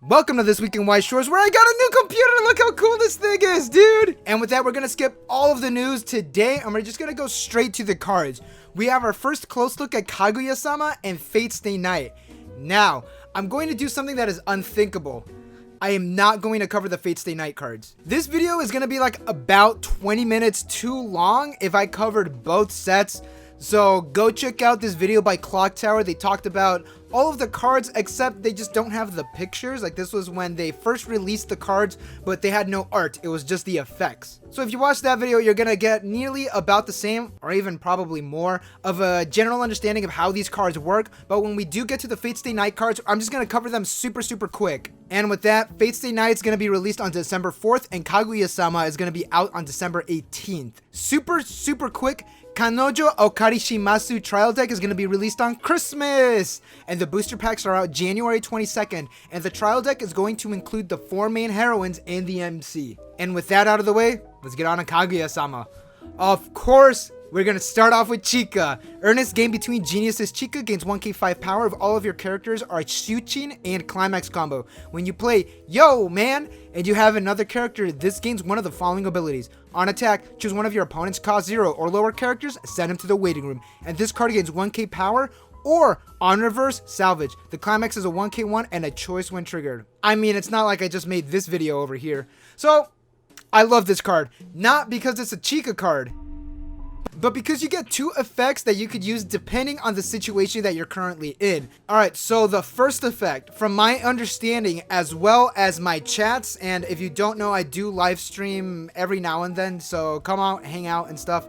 Welcome to This Week in Weiss Schwarz, where I got a new computer. Look how cool this thing is, dude. And with that, we're gonna skip all of the news today, and we're just gonna go straight to the cards. We have our first close look at Kaguya-sama and Fate Stay Night. Now, I'm going to do something that is unthinkable. I am not going to cover the Fate Stay Night cards. This video is gonna be like about 20 minutes too long if I covered both sets. So go check out this video by Clock Tower. They talked about all of the cards except they just don't have the pictures. Like, this was when they first released the cards, but they had no art. It was just the effects. So if you watch that video, you're gonna get nearly about the same, or even probably more, of a general understanding of how these cards work. But when we do get to the Fate Stay Night cards, I'm just gonna cover them super quick. And with that, Fate Stay Night is gonna be released on December 4th, and Kaguya-sama is gonna be out on December 18th. Super quick. Kanojo Okarishimasu trial deck is going to be released on Christmas, and the booster packs are out January 22nd, and the trial deck is going to include the 4 main heroines and the MC. And with that out of the way, let's get on to Kaguya-sama. Of course, we're going to start off with Chika. Earnest game between geniuses. Chika gains 1k5 power if all of your characters are Shuchin and Climax combo. When you play Yo Man and you have another character, this gains one of the following abilities. On attack, choose one of your opponent's cost 0 or lower characters, send him to the waiting room, and this card gains 1k power. Or on reverse, salvage. The Climax is a 1k1 and a choice when triggered. I mean, it's not like I just made this video over here. So I love this card, not because it's a Chika card, but because you get 2 effects that you could use depending on the situation that you're currently in. Alright, so the first effect, from my understanding as well as my chats, and if you don't know, I do live stream every now and then, so come out, hang out and stuff.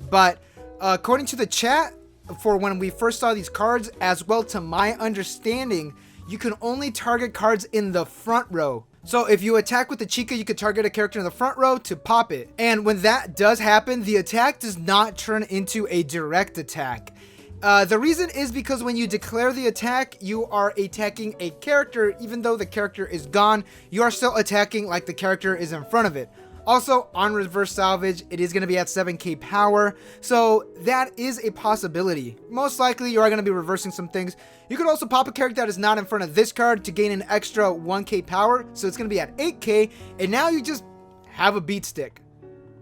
But according to the chat, for when we first saw these cards, as well to my understanding, you can only target cards in the front row. So if you attack with the Chika, you could target a character in the front row to pop it. And when that does happen, the attack does not turn into a direct attack. The reason is because when you declare the attack, you are attacking a character. Even though the character is gone, you are still attacking like the character is in front of it. Also, on reverse salvage, it is going to be at 7k power, so that is a possibility. Most likely, you are going to be reversing some things. You could also pop a character that is not in front of this card to gain an extra 1k power, so it's going to be at 8k, and now you just have a beat stick.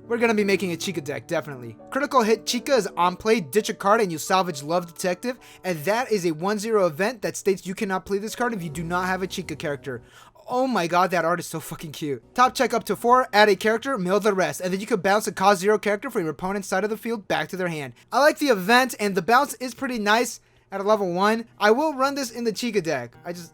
We're going to be making a Chika deck, definitely. Critical hit Chika is on play, ditch a card, and you salvage Love Detective, and that is a 1-0 event that states you cannot play this card if you do not have a Chika character. Oh my god, that art is so fucking cute. Top check up to 4, add a character, mill the rest, and then you could bounce a cost 0 character from your opponent's side of the field back to their hand. I like the event, and the bounce is pretty nice at a level 1. I will run this in the Chika deck. I just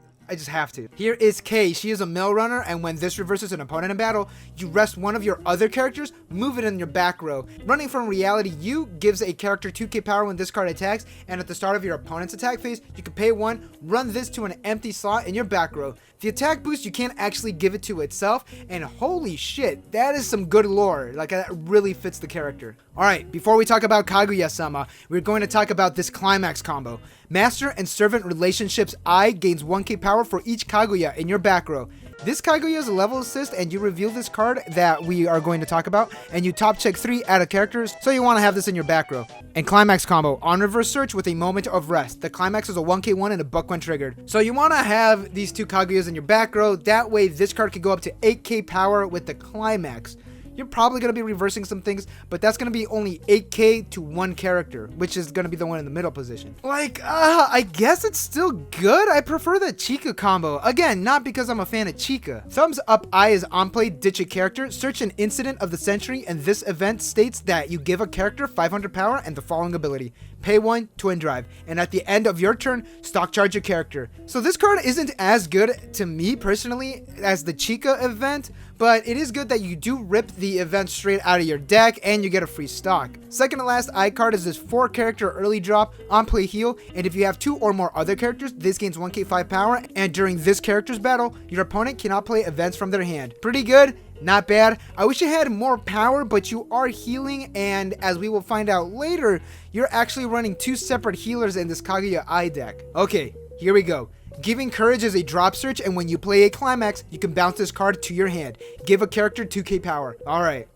have to. Here is Kay. She is a mill runner, and when this reverses an opponent in battle, you rest one of your other characters, move it in your back row. Running from Reality U gives a character 2k power when this card attacks, and at the start of your opponent's attack phase, you can pay 1, run this to an empty slot in your back row. The attack boost, you can't actually give it to itself, and holy shit, that is some good lore. Like, that really fits the character. Alright, before we talk about Kaguya-sama, we're going to talk about this Climax combo. Master and Servant Relationships I gains 1k power for each Kaguya in your back row. This Kaguya is a level assist, and you reveal this card that we are going to talk about, and you top check 3 out of characters, so you want to have this in your back row. And Climax combo, on reverse search with a moment of rest. The Climax is a 1k1 and a buck when triggered. So you want to have these 2 Kaguyas in your back row, that way this card could go up to 8k power with the Climax. You're probably going to be reversing some things, but that's going to be only 8k to 1 character, which is going to be the one in the middle position. Like, I guess it's still good. I prefer the Chika combo. Again, not because I'm a fan of Chika. Thumbs up I is on play, ditch a character, search an incident of the century, and this event states that you give a character 500 power and the following ability. Pay 1, Twin Drive, and at the end of your turn, stock charge your character. So this card isn't as good to me personally as the Chika event, but it is good that you do rip the event straight out of your deck and you get a free stock. Second to last I card is this 4 character early drop, on play heal, and if you have 2 or more other characters, this gains 1k5 power, and during this character's battle, your opponent cannot play events from their hand. Pretty good. Not bad. I wish it had more power, but you are healing, and as we will find out later, you're actually running 2 separate healers in this Kaguya-I deck. Okay, here we go. Giving Courage is a drop search, and when you play a Climax, you can bounce this card to your hand. Give a character 2k power. Alright,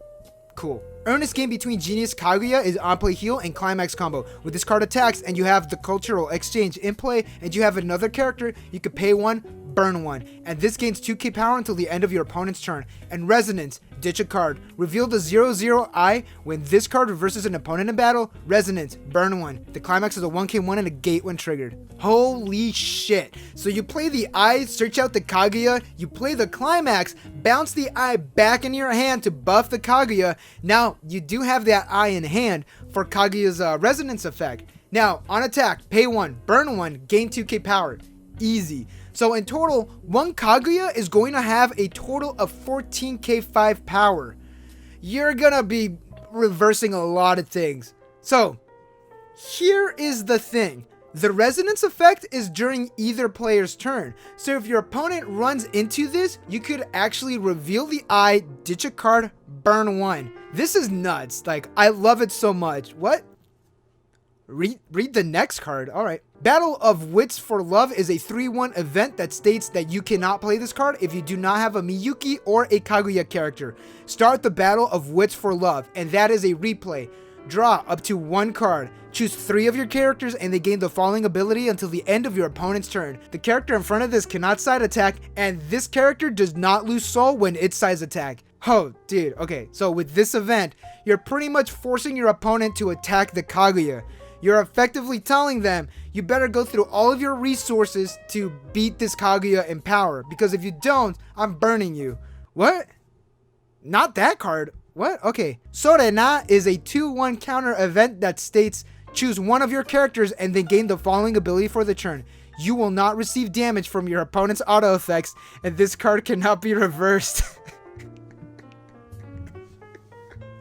cool. Earnest game between Genius Kaguya is on play heal and Climax combo. With this card attacks and you have the cultural exchange in play and you have another character, you can pay 1, burn 1, and this gains 2k power until the end of your opponent's turn. And Resonance, ditch a card. Reveal the 0/0 eye. When this card reverses an opponent in battle, Resonance, burn 1. The Climax is a 1k1 and negate when triggered. Holy shit. So you play the eye, search out the Kaguya, you play the Climax, bounce the eye back into your hand to buff the Kaguya. Now, you do have that eye in hand for Kaguya's Resonance effect. Now, on attack, pay 1, burn 1, gain 2k power. Easy. So in total, one Kaguya is going to have a total of 14k5 power. You're gonna be reversing a lot of things. So, here is the thing. The Resonance effect is during either player's turn. So if your opponent runs into this, you could actually reveal the eye, ditch a card, burn 1. This is nuts. Like, I love it so much. What? Read the next card. All right. Battle of Wits for Love is a 3-1 event that states that you cannot play this card if you do not have a Miyuki or a Kaguya character. Start the Battle of Wits for Love, and that is a replay. Draw up to 1 card. Choose 3 of your characters and they gain the following ability until the end of your opponent's turn. The character in front of this cannot side attack, and this character does not lose soul when it sides attack. Oh, dude. Okay, so with this event, you're pretty much forcing your opponent to attack the Kaguya. You're effectively telling them, you better go through all of your resources to beat this Kaguya in power, because if you don't, I'm burning you. What? Not that card. What? Okay. Sorena is a 2-1 counter event that states, choose 1 of your characters and then gain the following ability for the turn. You will not receive damage from your opponent's auto effects, and this card cannot be reversed.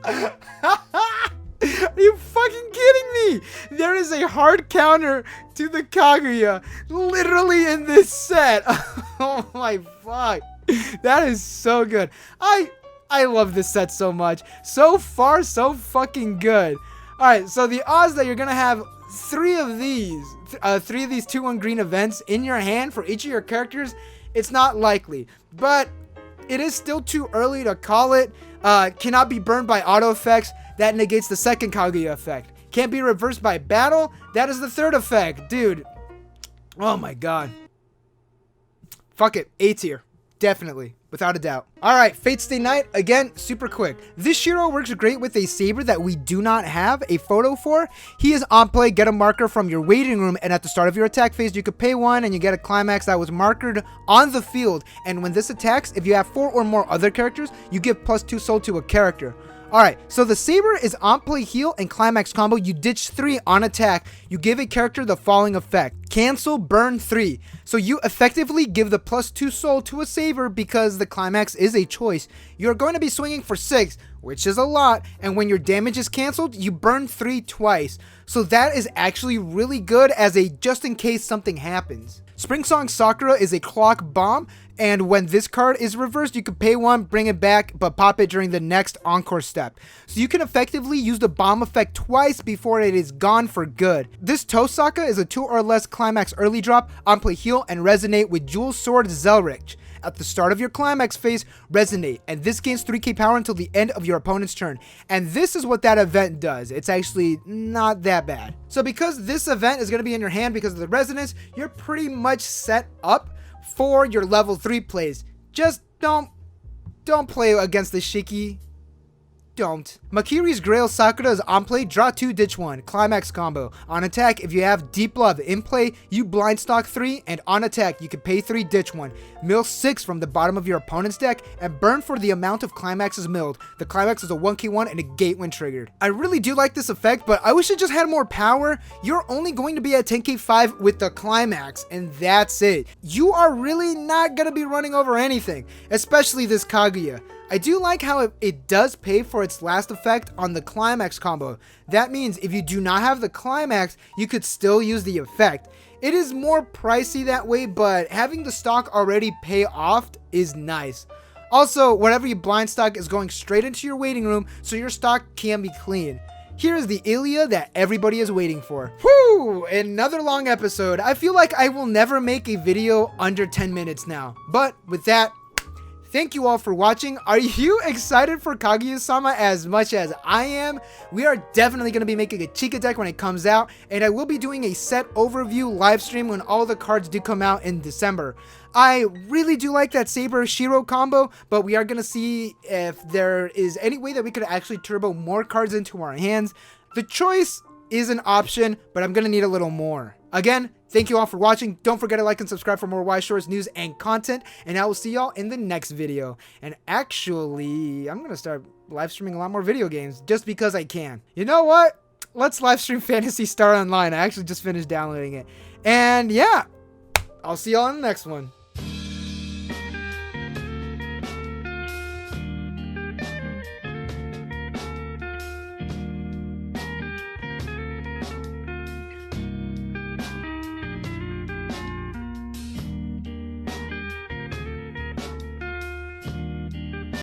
Are you fucking kidding me? There is a hard counter to the Kaguya literally in this set. Oh my fuck. That is so good. I love this set so much. So far, so fucking good. Alright, so the odds that you're gonna have 3 of these 2-1 green events in your hand for each of your characters, it's not likely. But it is still too early to call it. Cannot be burned by auto effects. That negates the second Kaguya effect. Can't be reversed by battle. That is the third effect. Dude. Oh my god. Fuck it. A tier. Definitely. Without a doubt. Alright, Fate Stay Night. Again, super quick. This Shiro works great with a saber that we do not have a photo for. He is on play. Get a marker from your waiting room, and at the start of your attack phase, you could pay 1 and you get a Climax that was markered on the field. And when this attacks, if you have 4 or more other characters, you give +2 soul to a character. Alright, so the saber is on play heal and Climax combo. You ditch 3 on attack. You give a character the following effect. Cancel, burn 3. So you effectively give the +2 soul to a saber because the Climax is a choice. You're going to be swinging for 6, which is a lot. And when your damage is canceled, you burn 3 twice. So that is actually really good as a just in case something happens. Spring Song Sakura is a clock bomb, and when this card is reversed, you can pay 1, bring it back, but pop it during the next encore step. So you can effectively use the bomb effect twice before it is gone for good. This Tosaka is a 2 or less Climax early drop, on play heal, and resonate with Jewel Sword Zelrich. At the start of your Climax phase, resonate, and this gains 3k power until the end of your opponent's turn. And this is what that event does. It's actually not that bad. So because this event is going to be in your hand because of the resonance, you're pretty much set up for your level 3 plays. Just don't play against the Shiki. Don't. Makiri's Grail Sakura is on play, draw 2, ditch 1, Climax combo. On attack, if you have Deep Love in play, you blind stock 3, and on attack, you can pay 3, ditch 1. Mill 6 from the bottom of your opponent's deck, and burn for the amount of Climaxes milled. The Climax is a 1k1 and negate when triggered. I really do like this effect, but I wish it just had more power. You're only going to be at 10k5 with the Climax, and that's it. You are really not going to be running over anything, especially this Kaguya. I do like how it does pay for its last effect on the Climax combo. That means if you do not have the Climax, you could still use the effect. It is more pricey that way, but having the stock already pay off is nice. Also, whatever you blind stock is going straight into your waiting room, so your stock can be clean. Here is the Ilya that everybody is waiting for. Whew, another long episode. I feel like I will never make a video under 10 minutes now. But with that, thank you all for watching. Are you excited for Kaguya-sama as much as I am? We are definitely going to be making a Chica deck when it comes out, and I will be doing a set overview live stream when all the cards do come out in December. I really do like that Saber Shiro combo, but we are going to see if there is any way that we could actually turbo more cards into our hands. The choice is an option, but I'm going to need a little more. Again, thank you all for watching. Don't forget to like and subscribe for more Weiss Schwarz news and content, and I will see y'all in the next video. And actually, I'm going to start live streaming a lot more video games just because I can. You know what? Let's live stream Phantasy Star Online. I actually just finished downloading it. And yeah, I'll see y'all in the next one.